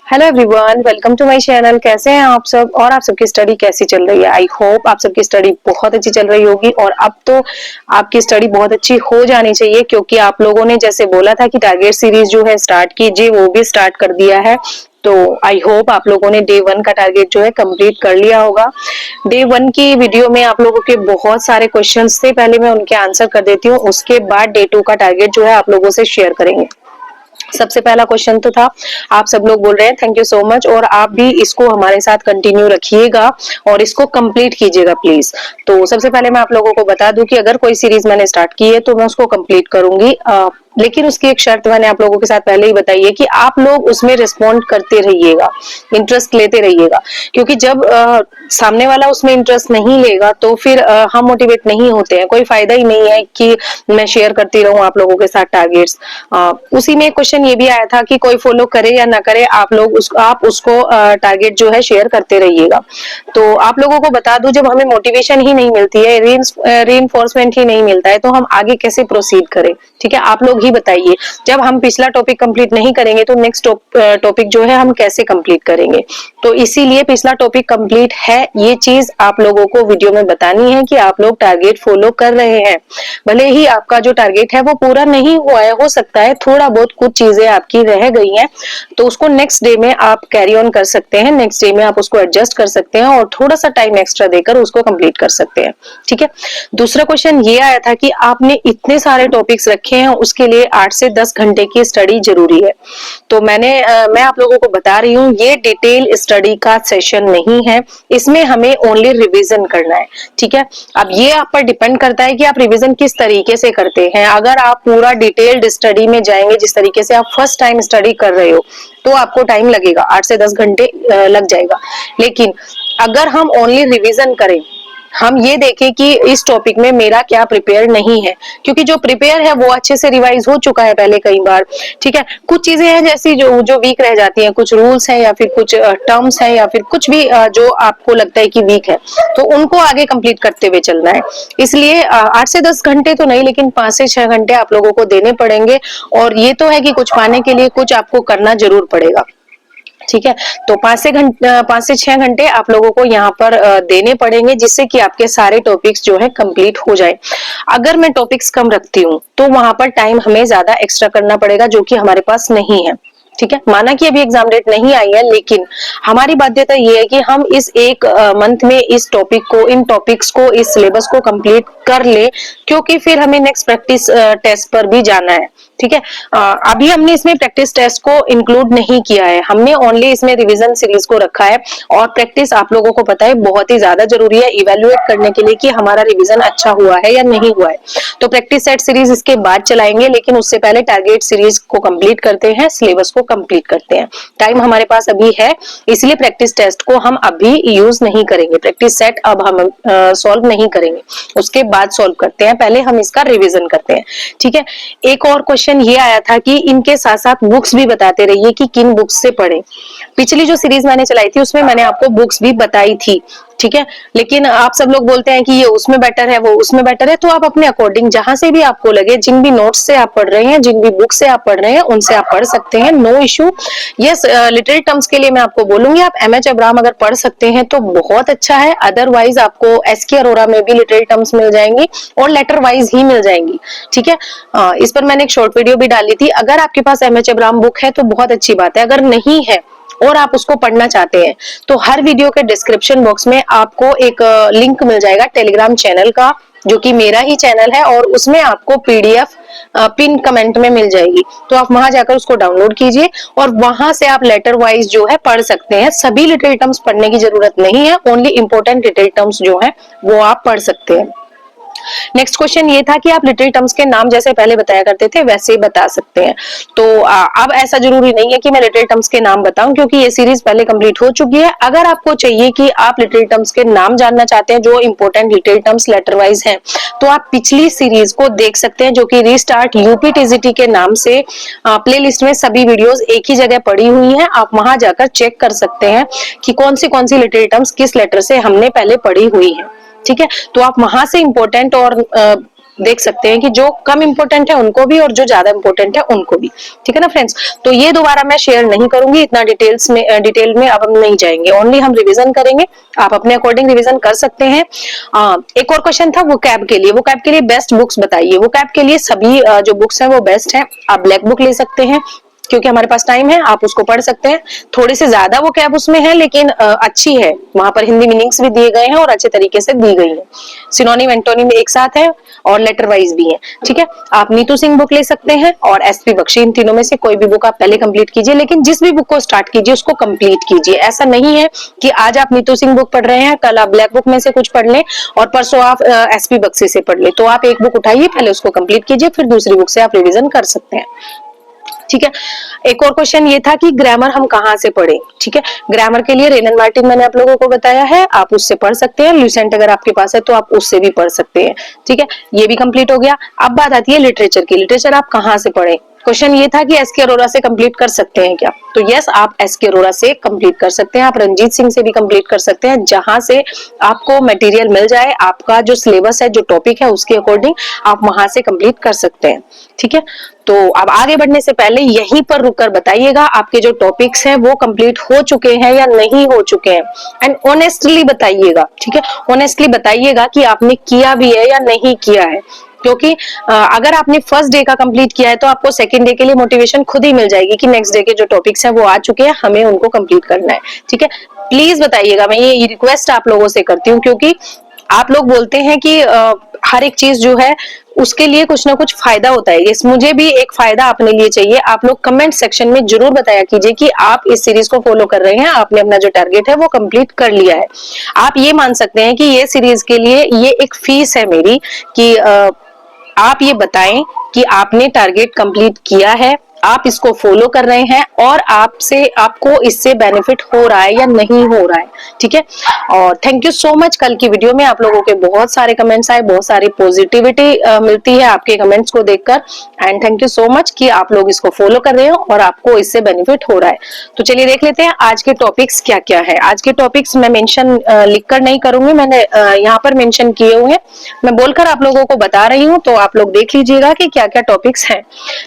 Hello everyone, welcome to my channel. कैसे हैं आप सब और आप सबकी स्टडी कैसी चल रही है? आई होप आप सबकी स्टडी बहुत अच्छी चल रही होगी और अब तो आपकी स्टडी बहुत अच्छी हो जानी चाहिए, क्योंकि आप लोगों ने जैसे बोला था कि टारगेट सीरीज जो है स्टार्ट कीजिए, वो भी स्टार्ट कर दिया है। तो आई होप आप लोगों ने डे 1 का टारगेट जो है कंप्लीट कर लिया होगा। डे 1 की वीडियो में आप लोगों के बहुत सारे क्वेश्चंस थे, पहले मैं उनके आंसर कर देती हूँ, उसके बाद डे 2 का टारगेट जो है आप लोगों से शेयर करेंगे। सबसे पहला क्वेश्चन तो था, आप सब लोग बोल रहे हैं थैंक यू सो मच, और आप भी इसको हमारे साथ कंटिन्यू रखिएगा और इसको कंप्लीट कीजिएगा प्लीज। तो सबसे पहले मैं आप लोगों को बता दूं कि अगर कोई सीरीज मैंने स्टार्ट की है तो मैं उसको कंप्लीट करूंगी, लेकिन उसकी एक शर्त मैंने आप लोगों के साथ पहले ही बताई है कि आप लोग उसमें रिस्पॉन्ड करते रहिएगा, इंटरेस्ट लेते रहिएगा, क्योंकि जब सामने वाला उसमें इंटरेस्ट नहीं लेगा तो फिर हम मोटिवेट नहीं होते हैं। कोई फायदा ही नहीं है कि मैं शेयर करती रहूं आप लोगों के साथ टारगेट्स। उसी में क्वेश्चन ये भी आया था कि कोई फॉलो करे या ना करे, आप उसको टारगेट जो है शेयर करते रहिएगा। तो आप लोगों को बता दूं, जब हमें मोटिवेशन ही नहीं मिलती है, रीइंफोर्समेंट ही नहीं मिलता है, तो हम आगे कैसे प्रोसीड करें? ठीक है, आप लोग ही बताइए। जब हम पिछला टॉपिक कंप्लीट नहीं करेंगे तो नेक्स्ट टॉपिक जो है हम कैसे कंप्लीट करेंगे? तो इसीलिए पिछला टॉपिक कंप्लीट है, ये चीज आप लोगों को वीडियो में बतानी है कि आप लोग टारगेट फॉलो कर रहे हैं। भले ही आपका जो टारगेट है वो पूरा नहीं हुआ है, हो सकता है थोड़ा बहुत कुछ चीजें आपकी रह गई हैं, तो उसको नेक्स्ट डे में आप कैरी ऑन कर सकते हैं, नेक्स्ट डे में आप उसको एडजस्ट कर सकते हैं और थोड़ा सा टाइम एक्स्ट्रा देकर उसको कंप्लीट कर सकते हैं। ठीक है, दूसरा क्वेश्चन ये आया था कि आपने इतने सारे टॉपिक्स रखे हैं, उसके लिए 8 से 10 घंटे की स्टडी जरूरी है। तो मैं आप लोगों को बता रही हूँ, ये डिटेल स्टडी का सेशन नहीं है, इसमें हमें ओनली रिवीजन करना है। ठीक है, अब ये आप पर डिपेंड करता है कि आप रिवीजन किस तरीके से करते हैं। अगर आप पूरा डिटेल्ड स्टडी में जाएंगे, जिस तरीके से आप फर्स्ट टाइम स्टडी कर रहे हो, तो आपको टाइम लगेगा, 8 से 10 घंटे लग जाएगा। लेकिन अगर हम ओनली रिवीजन करें, हम ये देखें कि इस टॉपिक में मेरा क्या प्रिपेयर नहीं है, क्योंकि जो प्रिपेयर है वो अच्छे से रिवाइज हो चुका है पहले कई बार। ठीक है, कुछ चीजें हैं जैसी जो जो वीक रह जाती हैं, कुछ रूल्स हैं या फिर कुछ टर्म्स हैं या फिर कुछ भी जो आपको लगता है कि वीक है, तो उनको आगे कंप्लीट करते हुए चलना है। इसलिए 8 से 10 घंटे तो नहीं, लेकिन 5 से 6 घंटे आप लोगों को देने पड़ेंगे, और ये तो है कि कुछ पाने के लिए कुछ आपको करना जरूर पड़ेगा। ठीक है, तो 5 से 6 घंटे आप लोगों को यहाँ पर देने पड़ेंगे, जिससे कि आपके सारे टॉपिक्स जो है कंप्लीट हो जाए। अगर मैं टॉपिक्स कम रखती हूँ तो वहां पर टाइम हमें ज्यादा एक्स्ट्रा करना पड़ेगा, जो कि हमारे पास नहीं है। ठीक है, माना कि अभी एग्जाम डेट नहीं आई है, लेकिन हमारी बाध्यता ये है कि हम इस एक मंथ में इस टॉपिक को, इन टॉपिक्स को, इस सिलेबस को कंप्लीट कर ले, क्योंकि फिर हमें नेक्स्ट प्रैक्टिस टेस्ट पर भी जाना है। ठीक है, अभी हमने इसमें प्रैक्टिस टेस्ट को इंक्लूड नहीं किया है, हमने ओनली इसमें रिवीजन सीरीज को रखा है। और प्रैक्टिस आप लोगों को पता है बहुत ही ज्यादा जरूरी है इवेल्युएट करने के लिए कि हमारा रिवीजन अच्छा हुआ है या नहीं हुआ है। तो प्रैक्टिस सेट सीरीज इसके बाद चलाएंगे, लेकिन उससे पहले टारगेट सीरीज को कंप्लीट करते हैं, सिलेबस को कंप्लीट करते हैं। टाइम हमारे पास अभी है, इसलिए प्रैक्टिस टेस्ट को हम अभी यूज नहीं करेंगे, प्रैक्टिस सेट अब हम सॉल्व नहीं करेंगे, उसके बाद सॉल्व करते हैं, पहले हम इसका रिवीजन करते हैं। ठीक है, एक और क्वेश्चन ये आया था कि इनके साथ साथ बुक्स भी बताते रहिए कि किन बुक्स से पढ़ें। पिछली जो सीरीज मैंने चलाई थी उसमें मैंने आपको बुक्स भी बताई थी। ठीक है, लेकिन आप सब लोग बोलते हैं कि ये उसमें बेटर है, वो उसमें बेटर है, तो आप अपने अकॉर्डिंग जहां से भी आपको लगे, जिन भी नोट्स से आप पढ़ रहे हैं, जिन भी बुक से आप पढ़ रहे हैं, उनसे आप पढ़ सकते हैं, no issue. Yes, literary terms के लिए मैं आपको बोलूंगी, आप एमएच अब्राहम अगर पढ़ सकते हैं तो बहुत अच्छा है, अदरवाइज आपको एसके अरोरा में भी लिटरेरी टर्म्स मिल जाएंगी और लेटर वाइज ही मिल जाएंगी। ठीक है, इस पर मैंने एक शॉर्ट वीडियो भी डाली थी। अगर आपके पास एमएच अब्राहम बुक है तो बहुत अच्छी बात है, अगर नहीं है और आप उसको पढ़ना चाहते हैं तो हर वीडियो के डिस्क्रिप्शन बॉक्स में आपको एक लिंक मिल जाएगा टेलीग्राम चैनल का, जो कि मेरा ही चैनल है, और उसमें आपको पीडीएफ पिन कमेंट में मिल जाएगी। तो आप वहां जाकर उसको डाउनलोड कीजिए और वहां से आप लेटर वाइज जो है पढ़ सकते हैं। सभी लिटरेरी टर्म्स पढ़ने की जरूरत नहीं है, ओनली इंपॉर्टेंट लिटरेरी टर्म्स जो है वो आप पढ़ सकते हैं। नेक्स्ट क्वेश्चन ये था कि आप लिटरेरी टर्म्स के नाम जैसे पहले बताया करते थे वैसे ही बता सकते हैं। तो अब ऐसा जरूरी नहीं है कि मैं लिटरेरी टर्म्स के नाम बताऊं, क्योंकि ये सीरीज पहले कंप्लीट हो चुकी है। अगर आपको चाहिए कि आप लिटरेरी टर्म्स के नाम जानना चाहते हैं, जो important literary terms letter wise हैं, तो आप पिछली सीरीज को देख सकते हैं, जो कि रीस्टार्ट यूपीटीजीटी के नाम से प्ले लिस्ट में सभी वीडियोज एक ही जगह पड़ी हुई है। आप वहां जाकर चेक कर सकते हैं कि कौन सी लिटरेरी टर्म्स किस लेटर से हमने पहले पढ़ी हुई है। ठीक है, तो आप वहां से इंपॉर्टेंट और देख सकते हैं कि जो कम इंपॉर्टेंट है उनको भी और जो ज्यादा इंपॉर्टेंट है उनको भी। ठीक है ना फ्रेंड्स, तो ये दोबारा मैं शेयर नहीं करूंगी इतना डिटेल में अब हम नहीं जाएंगे, ओनली हम रिवीजन करेंगे। आप अपने अकॉर्डिंग रिवीजन कर सकते हैं। एक और क्वेश्चन था वोकैब के लिए, वोकैब के लिए बेस्ट बुक्स बताइए। वोकैब के लिए सभी जो बुक्स हैं वो बेस्ट हैं। आप ब्लैक बुक ले सकते हैं क्योंकि हमारे पास टाइम है, आप उसको पढ़ सकते हैं। थोड़ी सी ज्यादा वो कैब उसमें है लेकिन अच्छी है, वहां पर हिंदी मीनिंग्स भी दिए गए हैं और अच्छे तरीके से दी गई है। सिनोनिम एंटोनिम एक साथ है और लेटर वाइज भी है। ठीक है, आप नीतू सिंह बुक ले सकते हैं और एसपी बख्शी, इन तीनों में से कोई भी बुक आप पहले कंप्लीट कीजिए, लेकिन जिस भी बुक को स्टार्ट कीजिए उसको कंप्लीट कीजिए। ऐसा नहीं है कि आज आप नीतू सिंह बुक पढ़ रहे हैं, कल आप ब्लैक बुक में से कुछ पढ़ लें और परसों आप एसपी बख्शी से पढ़ ले। तो आप एक बुक उठाइए, पहले उसको कंप्लीट कीजिए, फिर दूसरी बुक से आप रिविजन कर सकते हैं। ठीक है, एक और क्वेश्चन ये था कि ग्रामर हम कहाँ से पढ़ें। ठीक है, ग्रामर के लिए रेनन मार्टिन मैंने आप लोगों को बताया है, आप उससे पढ़ सकते हैं। ल्यूसेंट अगर आपके पास है तो आप उससे भी पढ़ सकते हैं। ठीक है, ये भी कंप्लीट हो गया। अब बात आती है लिटरेचर की। लिटरेचर आप कहाँ से पढ़ें। क्वेश्चन ये था कि एसके अरोरा से कंप्लीट कर सकते हैं क्या, तो यस आप एसके अरोरा से कंप्लीट कर सकते हैं। आप रंजीत सिंह से भी कंप्लीट कर सकते हैं, जहां से आपको मटेरियल मिल जाए, आपका जो सिलेबस है, जो टॉपिक है उसके अकॉर्डिंग आप वहां से कंप्लीट कर सकते हैं। ठीक है, तो अब आगे बढ़ने से पहले यहीं पर रुककर बताइएगा आपके जो टॉपिक्स हैं वो कंप्लीट हो चुके हैं या नहीं हो चुके हैं, एंड ऑनेस्टली बताइएगा। ठीक है, ऑनेस्टली बताइएगा कि आपने किया भी है या नहीं किया है, क्योंकि अगर आपने फर्स्ट डे का कंप्लीट किया है तो आपको सेकंड डे के लिए मोटिवेशन खुद ही मिल जाएगी कि नेक्स्ट डे के जो टॉपिक्स हैं वो आ चुके हैं, हमें उनको कंप्लीट करना है। ठीक है, प्लीज बताइएगा, मैं ये रिक्वेस्ट आप लोगों से करती हूँ, क्योंकि आप लोग बोलते हैं कि हर एक चीज जो है उसके लिए कुछ ना कुछ फायदा होता है। इस मुझे भी एक फायदा अपने लिए चाहिए। आप लोग कमेंट सेक्शन में जरूर बताया कीजिए कि आप इस सीरीज को फॉलो कर रहे हैं, आपने अपना जो टारगेट है वो कंप्लीट कर लिया है। आप ये मान सकते हैं कि ये सीरीज के लिए ये एक फीस है मेरी कि आप ये बताएं कि आपने टारगेट कंप्लीट किया है, आप इसको फॉलो कर रहे हैं और आपको इससे बेनिफिट हो रहा है या नहीं हो रहा है। ठीक है, और थैंक यू सो मच। कल की वीडियो में आप लोगों के बहुत सारे कमेंट्स आए, बहुत सारी पॉजिटिविटी मिलती है आपके कमेंट्स को देखकर, and thank you so much कि आप लोग इसको फॉलो कर रहे हो और आपको इससे बेनिफिट हो रहा है। तो चलिए देख लेते हैं आज के टॉपिक्स क्या क्या है। आज के टॉपिक्स मैं मेंशन लिखकर नहीं करूंगी, मैंने यहाँ पर मेंशन किए हुए हैं, मैं बोलकर आप लोगों को बता रही हूँ, तो आप लोग देख लीजिएगा कि क्या क्या टॉपिक्स हैं।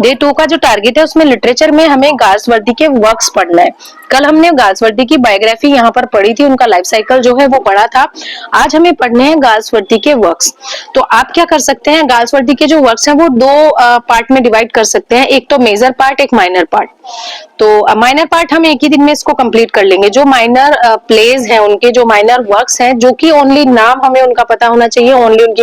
डे 2 का जो टारगेट है उसमें लिटरेचर में हमें गार्सवर्दी के वर्क्स पढ़ना है। कल हमने गार्सवर्दी की बायोग्राफी यहाँ पर पढ़ी थी, उनका लाइफ साइकिल जो है वो पढ़ा था। आज हमें पढ़ने हैं गार्सवर्दी के वर्क्स। तो आप क्या कर सकते हैं, गार्सवर्दी के जो वर्क्स हैं वो दो पार्ट में डिवाइड कर सकते हैं, एक तो मेजर पार्ट, एक माइनर पार्ट। तो माइनर पार्ट हम एक ही दिन में इसको कंप्लीट कर लेंगे। जो माइनर प्लेज हैं, उनके जो माइनर वर्क्स हैं, जो कि ओनली नाम हमें उनका पता होना चाहिए, ओनली उनकी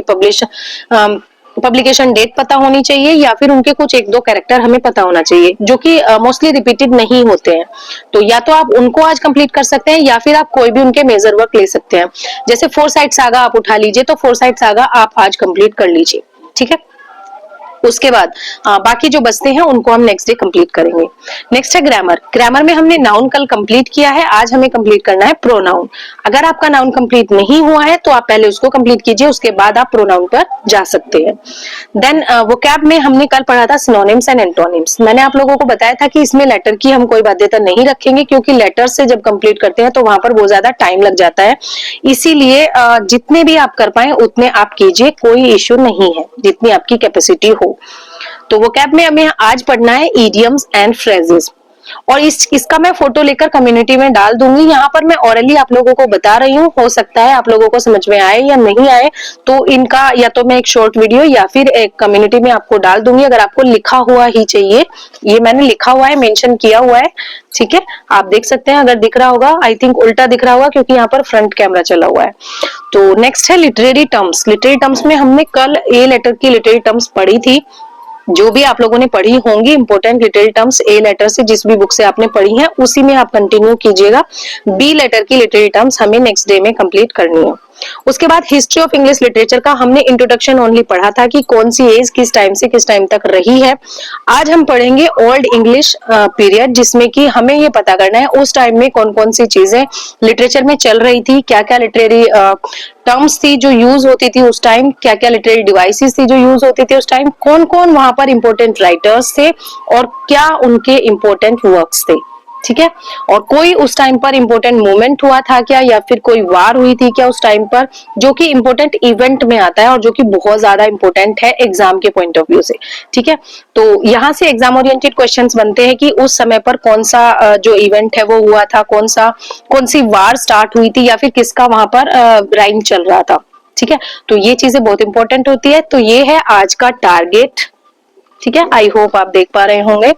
पब्लिकेशन डेट पता होनी चाहिए, या फिर उनके कुछ एक दो कैरेक्टर हमें पता होना चाहिए जो कि मोस्टली रिपीटेड नहीं होते हैं। तो या तो आप उनको आज कंप्लीट कर सकते हैं या फिर आप कोई भी उनके मेजर वर्क ले सकते हैं। जैसे 4 साइड सागा आप उठा लीजिए, तो 4 साइड सागा आप आज कंप्लीट कर लीजिए। ठीक है, उसके बाद बाकी जो बचते हैं उनको हम नेक्स्ट डे कंप्लीट करेंगे। नेक्स्ट है ग्रामर। ग्रामर में हमने नाउन कल कंप्लीट किया है, आज हमें कंप्लीट करना है प्रोनाउन। अगर आपका नाउन कंप्लीट नहीं हुआ है तो आप पहले उसको कंप्लीट कीजिए, उसके बाद आप प्रोनाउन पर जा सकते हैं। देन वोकैब में हमने कल पढ़ा था सिनोनिम्स एंड एंटोनिम्स। मैंने आप लोगों को बताया था कि इसमें लेटर की हम कोई बाध्यता नहीं रखेंगे, क्योंकि लेटर से जब कंप्लीट करते हैं तो वहां पर बहुत ज्यादा टाइम लग जाता है। इसीलिए जितने भी आप कर पाए उतने आप कीजिए, कोई इश्यू नहीं है, जितनी आपकी कैपेसिटी हो। तो वोकैब में हमें आज पढ़ना है इडियम्स एंड फ्रेजेस, और इसका मैं फोटो लेकर कम्युनिटी में डाल दूंगी। यहाँ पर मैं ओरली आप लोगों को बता रही हूँ, हो सकता है आप लोगों को समझ में आए या नहीं आए, तो इनका या तो मैं एक शॉर्ट वीडियो या फिर एक कम्युनिटी में आपको डाल दूंगी। अगर आपको लिखा हुआ ही चाहिए, ये मैंने लिखा हुआ है, मेंशन किया हुआ है। ठीक है, आप देख सकते हैं, अगर दिख रहा होगा, आई थिंक उल्टा दिख रहा होगा क्योंकि यहाँ पर फ्रंट कैमरा चला हुआ है। तो नेक्स्ट है लिटरेरी टर्म्स। लिटरेरी टर्म्स में हमने कल ए लेटर की लिटरेरी टर्म्स पढ़ी थी। जो भी आप लोगों ने पढ़ी होंगी important literary terms A letter से, जिस भी बुक से आपने पढ़ी है उसी में आप कंटिन्यू कीजिएगा। बी लेटर की लिटरेरी टर्म्स हमें नेक्स्ट डे में कंप्लीट करनी है। उसके बाद हिस्ट्री ऑफ इंग्लिश लिटरेचर का हमने इंट्रोडक्शन ओनली पढ़ा था कि कौन सी एज किस टाइम से किस टाइम तक रही है। आज हम पढ़ेंगे ओल्ड इंग्लिश पीरियड, जिसमें कि हमें ये पता करना है उस टाइम में कौन कौन सी चीजें लिटरेचर में चल रही थी, क्या क्या लिटरेरी टर्म्स थी जो यूज होती थी उस टाइम, क्या क्या लिटरेरी डिवाइसेस थी जो यूज होती थी उस टाइम, कौन कौन वहां पर इंपोर्टेंट राइटर्स थे और क्या उनके इंपोर्टेंट वर्क्स थे। ठीक है। और कोई उस टाइम पर इंपॉर्टेंट मोमेंट हुआ था क्या, या फिर कोई वार हुई थी क्या उस टाइम पर, जो कि इंपॉर्टेंट इवेंट में आता है और जो कि बहुत ज्यादा इंपॉर्टेंट है एग्जाम के पॉइंट ऑफ व्यू से। ठीक है, तो यहाँ से एग्जाम ओरिएंटेड क्वेश्चंस बनते हैं कि उस समय पर कौन सा जो इवेंट है वो हुआ था, कौन सी वार स्टार्ट हुई थी, या फिर किसका वहां पर राइम चल रहा था। ठीक है, तो ये चीजें बहुत इंपॉर्टेंट होती है। तो ये है आज का टारगेट। ठीक है, आई होप आप देख पा रहे होंगे,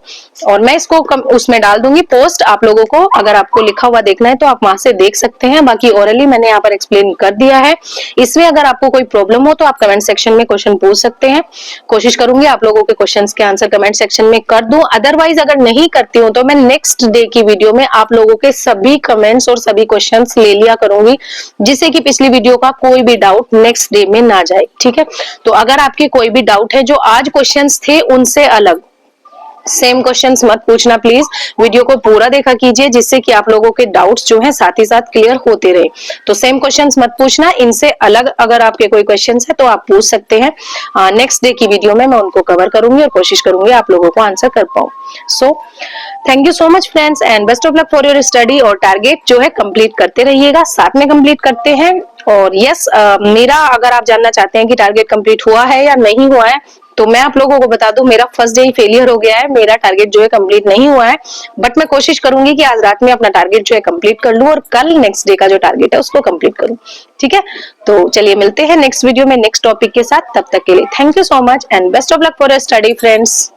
और मैं इसको उसमें डाल दूंगी पोस्ट आप लोगों को। अगर आपको लिखा हुआ देखना है तो आप वहां से देख सकते हैं, बाकी ओरली मैंने यहाँ पर एक्सप्लेन कर दिया है। इसमें अगर आपको कोई प्रॉब्लम हो तो आप कमेंट सेक्शन में क्वेश्चन पूछ सकते हैं। कोशिश करूंगी आप लोगों के क्वेश्चन के आंसर कमेंट सेक्शन में कर दूं। अदरवाइज अगर नहीं करती हूँ तो मैं नेक्स्ट डे की वीडियो में आप लोगों के सभी कमेंट्स और सभी क्वेश्चन ले लिया करूंगी, जिससे कि पिछली वीडियो का कोई भी डाउट नेक्स्ट डे में ना जाए। ठीक है, तो अगर आपके कोई भी डाउट है जो आज क्वेश्चंस थे उनसे अलग, सेम क्वेश्चंस मत पूछना प्लीज। वीडियो को पूरा देखा कीजिए, जिससे कि आप लोगों के डाउट्स जो हैं साथ ही साथ क्लियर होते रहे। तो सेम क्वेश्चंस मत पूछना, इनसे अलग अगर आपके कोई क्वेश्चंस है तो आप पूछ सकते हैं। नेक्स्ट डे की वीडियो में मैं उनको कवर करूंगी और कोशिश करूंगी आप लोगों को आंसर कर पाऊं। So thank you so much friends, and best of luck for your study. और टारगेट जो है कंप्लीट करते रहिएगा, साथ में कंप्लीट करते हैं। और यस, मेरा अगर आप जानना चाहते हैं कि टारगेट कंप्लीट हुआ है या नहीं हुआ है, तो मैं आप लोगों को बता दूं, मेरा फर्स्ट डे ही फेलियर हो गया है, मेरा टारगेट जो है कंप्लीट नहीं हुआ है। बट मैं कोशिश करूंगी कि आज रात में अपना टारगेट जो है कंप्लीट कर लूं और कल नेक्स्ट डे का जो टारगेट है उसको कंप्लीट करूं। ठीक है, तो चलिए मिलते हैं नेक्स्ट वीडियो में नेक्स्ट टॉपिक के साथ। तब तक के लिए thank you so much and best of luck for your study friends.